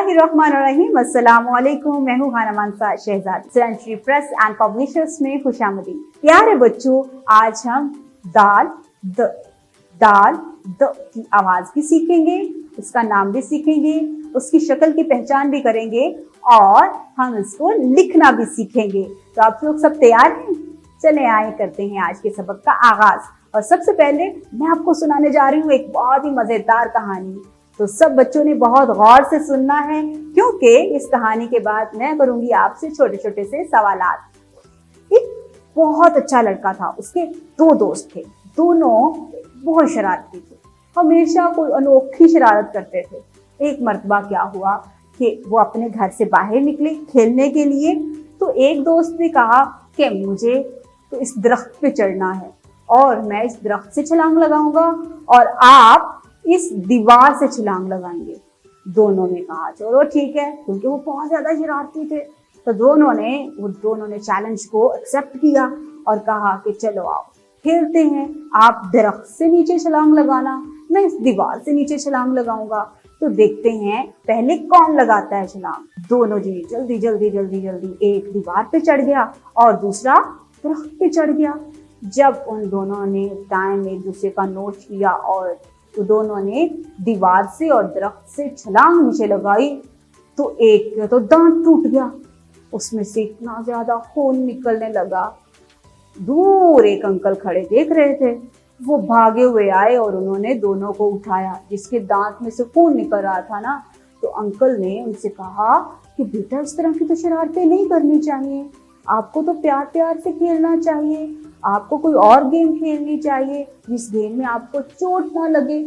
बिस्मिल्लाहिर्रहमानिर्रहीम। अस्सलामु अलैकुम। मैं हूँ खाना Mansa Shahzad. Century press and publishers में खुशामदीद। प्यारे बच्चों, आज हम दाल द की आवाज भी सीखेंगे, उसका नाम भी सीखेंगे, उसकी शक्ल की पहचान भी करेंगे और हम इसको लिखना भी सीखेंगे। तो आप लोग सब तैयार हैं? चले आए करते हैं आज के सबक का आगाज। और सबसे पहले मैं आपको सुनाने जा रही हूँ एक बहुत ही मजेदार कहानी। तो सब बच्चों ने बहुत गौर से सुनना है, क्योंकि इस कहानी के बाद मैं करूंगी आपसे छोटे छोटे से सवालात। एक बहुत अच्छा लड़का था, उसके दो दोस्त थे, दोनों बहुत शरारती थे, हमेशा कोई अनोखी शरारत करते थे। एक मर्तबा क्या हुआ कि वो अपने घर से बाहर निकले खेलने के लिए। तो एक दोस्त ने कहा कि मुझे तो इस दरख्त पे चढ़ना है और मैं इस दरख्त से छलांग लगाऊंगा और आप इस दीवार से छलांग लगाएंगे। दोनों ने कहा चलो ठीक है, क्योंकि वो बहुत ज्यादा शरारती थे। तो दोनों ने चैलेंज को एक्सेप्ट किया और कहा कि चलो आओ खेलते हैं, आप दरख्त से नीचे छलांग लगाना, मैं इस दीवार से नीचे छलांग लगाऊंगा। तो देखते हैं पहले कौन लगाता है छलांग। दोनों जी जल्दी जल्दी जल्दी जल्दी, एक दीवार पे चढ़ गया और दूसरा दरख्त पे चढ़ गया। जब उन दोनों ने टाइम एक दूसरे का नोट किया और तो दोनों ने दीवार से और दरख्त से छलांग नीचे लगाई, तो एक का तो दांत टूट गया, उसमें से इतना ज्यादा खून निकलने लगा। दूर एक अंकल खड़े देख रहे थे, वो भागे हुए आए और उन्होंने दोनों को उठाया। जिसके दांत में से खून निकल रहा था ना, तो अंकल ने उनसे कहा कि बेटा इस तरह की तो शरारतें नहीं करनी चाहिए, आपको तो प्यार प्यार से खेलना चाहिए, आपको कोई और गेम खेलनी चाहिए जिस गेम में आपको चोट ना लगे।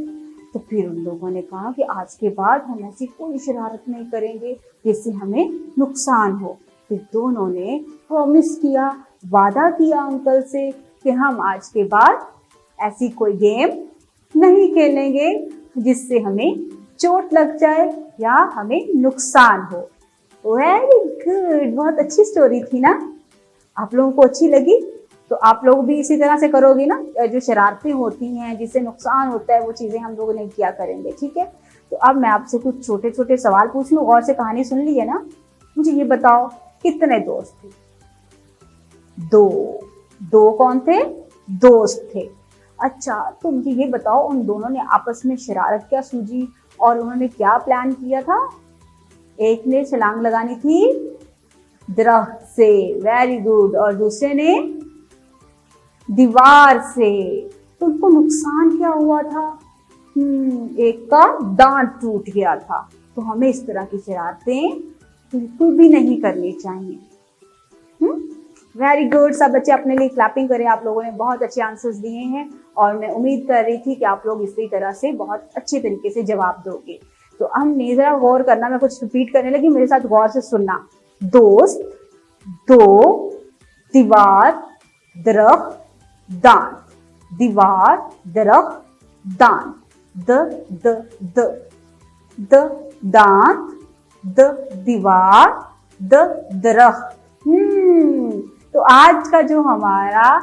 तो फिर उन लोगों ने कहा कि आज के बाद हम ऐसी कोई शरारत नहीं करेंगे जिससे हमें नुकसान हो। फिर दोनों ने प्रॉमिस किया, वादा किया अंकल से कि हम आज के बाद ऐसी कोई गेम नहीं खेलेंगे जिससे हमें चोट लग जाए या हमें नुकसान हो। वेरी गुड, बहुत अच्छी स्टोरी थी ना? आप लोगों को अच्छी लगी? तो आप लोग भी इसी तरह से करोगे ना? जो शरारतें होती हैं जिससे नुकसान होता है वो चीजें हम लोग नहीं किया करेंगे, ठीक है? तो अब मैं आपसे कुछ छोटे छोटे सवाल पूछ लूं। गौर से कहानी सुन ली है ना? मुझे ये बताओ कितने दोस्त थे? दो कौन थे? दोस्त थे। अच्छा, तो मुझे ये बताओ उन दोनों ने आपस में शरारत क्या सूझी और उन्होंने क्या प्लान किया था? एक ने छलांग लगानी थी दरख्त से, वेरी गुड, और दूसरे ने दीवार से। तो उनको नुकसान क्या हुआ था? एक का दांत टूट गया था। तो हमें इस तरह की शरारतें बिल्कुल भी नहीं करनी चाहिए। वेरी गुड, सब बच्चे अपने लिए क्लैपिंग करें। आप लोगों ने बहुत अच्छे आंसर्स दिए हैं और मैं उम्मीद कर रही थी कि आप लोग इसी तरह से बहुत अच्छे तरीके से जवाब दोगे। तो हमने जरा गौर करना, मैं कुछ रिपीट करने लगी, मेरे साथ गौर से सुनना। दोस्त, दो, दीवार, दरख्त, दांत, दीवार, दरख्त, दांत, द दांत, दीवार, दरख्त। तो आज का जो हमारा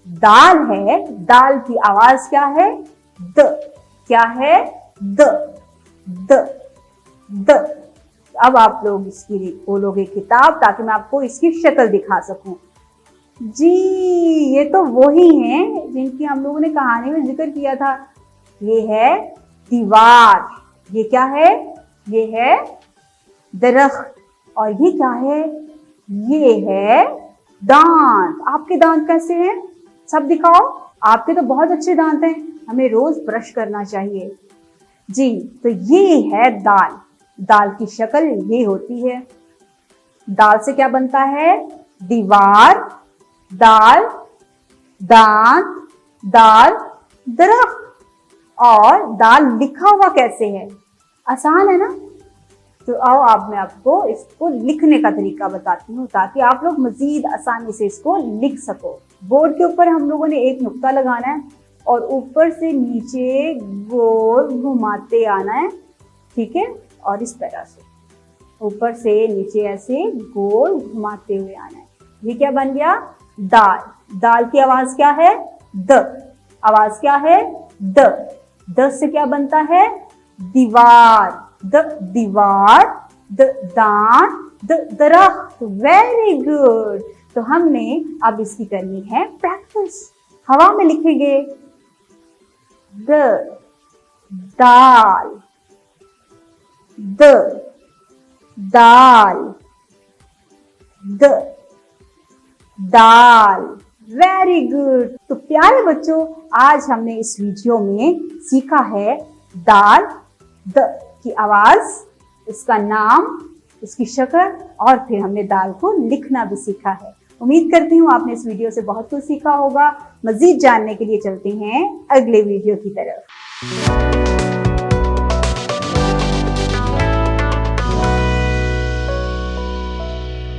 दाल है, दाल की आवाज क्या है? द। क्या है? द। अब आप लोग इसकी खोलोगे किताब ताकि मैं आपको इसकी शक्ल दिखा सकूं। जी, ये तो वही हैं जिनकी हम लोगों ने कहानी में जिक्र किया था। ये है दीवार, ये क्या है? ये है दरख्त, और ये क्या है? ये है दांत। आपके दांत कैसे हैं? सब दिखाओ। आपके तो बहुत अच्छे दांत हैं, हमें रोज ब्रश करना चाहिए। जी, तो ये है दाल। दाल की शक्ल ये होती है। दाल से क्या बनता है? दीवार, दाल, दांत, दाल, दरख्त। और दाल लिखा हुआ कैसे है? आसान है ना? तो आओ अब मैं आपको इसको लिखने का तरीका बताती हूँ ताकि आप लोग मजीद आसानी से इसको लिख सको। बोर्ड के ऊपर हम लोगों ने एक नुक्ता लगाना है और ऊपर से नीचे गोल घुमाते आना है, ठीक है? और इस तरह से ऊपर से नीचे ऐसे गोल घुमाते हुए आना है। ये क्या बन गया? दाल। दाल की आवाज क्या है? द। आवाज क्या है? द से क्या बनता है? दीवार, द दीवार, दान, दरख्त। Very good. तो हमने अब इसकी करनी है प्रैक्टिस। हवा में लिखेंगे दाल, दाल, दाल। Very good. तो प्यारे बच्चों, आज हमने इस वीडियो में सीखा है दाल, द की आवाज, इसका नाम, इसकी शक्ल, और फिर हमने दाल को लिखना भी सीखा है। उम्मीद करती हूँ आपने इस वीडियो से बहुत कुछ सीखा होगा। मजीद जानने के लिए चलते हैं अगले वीडियो की तरफ।